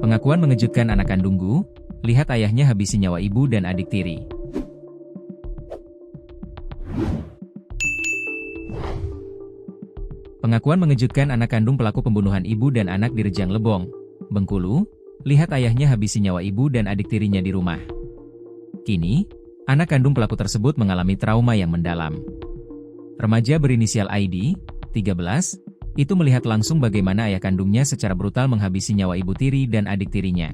Pengakuan mengejutkan anak kandung Gu, lihat ayahnya habisi nyawa ibu dan adik tiri. Pengakuan mengejutkan anak kandung pelaku pembunuhan ibu dan anak di Rejang Lebong, Bengkulu, lihat ayahnya habisi nyawa ibu dan adik tirinya di rumah. Kini, anak kandung pelaku tersebut mengalami trauma yang mendalam. Remaja berinisial ID, 13, itu melihat langsung bagaimana ayah kandungnya secara brutal menghabisi nyawa ibu tiri dan adik tirinya.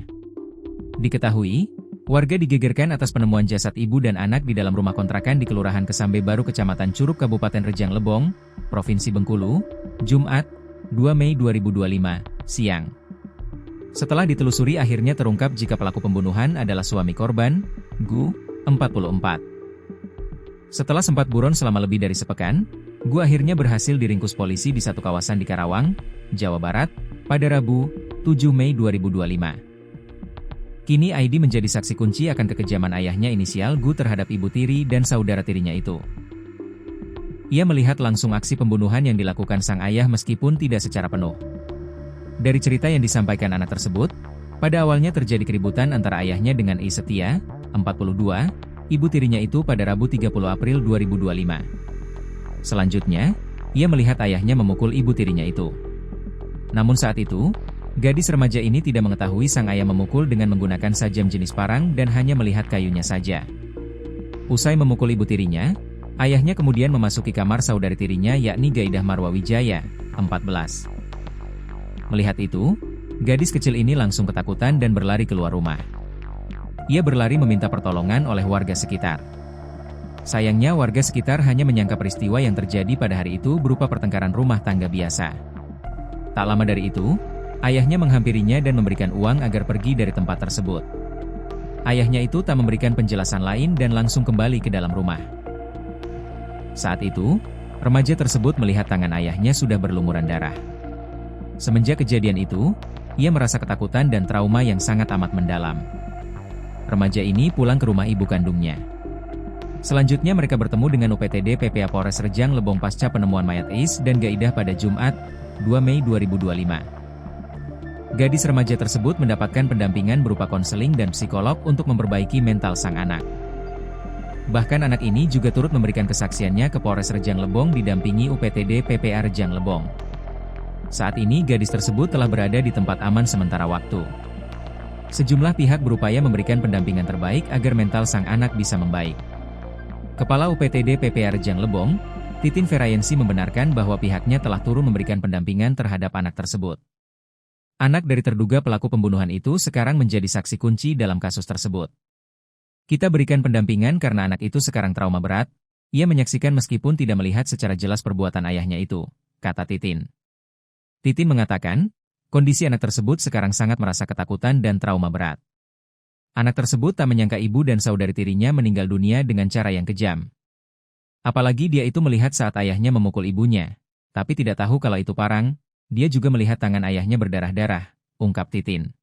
Diketahui, warga digegerkan atas penemuan jasad ibu dan anak di dalam rumah kontrakan di Kelurahan Kesambe Baru Kecamatan Curug Kabupaten Rejang Lebong, Provinsi Bengkulu, Jumat, 2 Mei 2025, siang. Setelah ditelusuri akhirnya terungkap jika pelaku pembunuhan adalah suami korban, Gu, 44. Setelah sempat buron selama lebih dari sepekan, Gu akhirnya berhasil diringkus polisi di satu kawasan di Karawang, Jawa Barat, pada Rabu, 7 Mei 2025. Kini ID menjadi saksi kunci akan kekejaman ayahnya inisial Gu terhadap ibu tiri dan saudara tirinya itu. Ia melihat langsung aksi pembunuhan yang dilakukan sang ayah meskipun tidak secara penuh. Dari cerita yang disampaikan anak tersebut, pada awalnya terjadi keributan antara ayahnya dengan I Setia, 42, ibu tirinya itu pada Rabu 30 April 2025. Selanjutnya, ia melihat ayahnya memukul ibu tirinya itu. Namun saat itu, gadis remaja ini tidak mengetahui sang ayah memukul dengan menggunakan sajam jenis parang dan hanya melihat kayunya saja. Usai memukul ibu tirinya, ayahnya kemudian memasuki kamar saudari tirinya yakni Gaidah Marwa Wijaya, 14. Melihat itu, gadis kecil ini langsung ketakutan dan berlari keluar rumah. Ia berlari meminta pertolongan oleh warga sekitar. Sayangnya warga sekitar hanya menyangka peristiwa yang terjadi pada hari itu berupa pertengkaran rumah tangga biasa. Tak lama dari itu, ayahnya menghampirinya dan memberikan uang agar pergi dari tempat tersebut. Ayahnya itu tak memberikan penjelasan lain dan langsung kembali ke dalam rumah. Saat itu, remaja tersebut melihat tangan ayahnya sudah berlumuran darah. Semenjak kejadian itu, ia merasa ketakutan dan trauma yang sangat amat mendalam. Remaja ini pulang ke rumah ibu kandungnya. Selanjutnya mereka bertemu dengan UPTD PPA Polres Rejang Lebong pasca penemuan mayat Is dan Gaidah pada Jumat, 2 Mei 2025. Gadis remaja tersebut mendapatkan pendampingan berupa konseling dan psikolog untuk memperbaiki mental sang anak. Bahkan anak ini juga turut memberikan kesaksiannya ke Polres Rejang Lebong didampingi UPTD PPA Rejang Lebong. Saat ini gadis tersebut telah berada di tempat aman sementara waktu. Sejumlah pihak berupaya memberikan pendampingan terbaik agar mental sang anak bisa membaik. Kepala UPTD PPA Rejang Lebong, Titin Ferayensi membenarkan bahwa pihaknya telah turun memberikan pendampingan terhadap anak tersebut. Anak dari terduga pelaku pembunuhan itu sekarang menjadi saksi kunci dalam kasus tersebut. Kita berikan pendampingan karena anak itu sekarang trauma berat, ia menyaksikan meskipun tidak melihat secara jelas perbuatan ayahnya itu, kata Titin. Titin mengatakan, kondisi anak tersebut sekarang sangat merasa ketakutan dan trauma berat. Anak tersebut tak menyangka ibu dan saudari tirinya meninggal dunia dengan cara yang kejam. Apalagi dia itu melihat saat ayahnya memukul ibunya, tapi tidak tahu kalau itu parang, dia juga melihat tangan ayahnya berdarah-darah, ungkap Titin.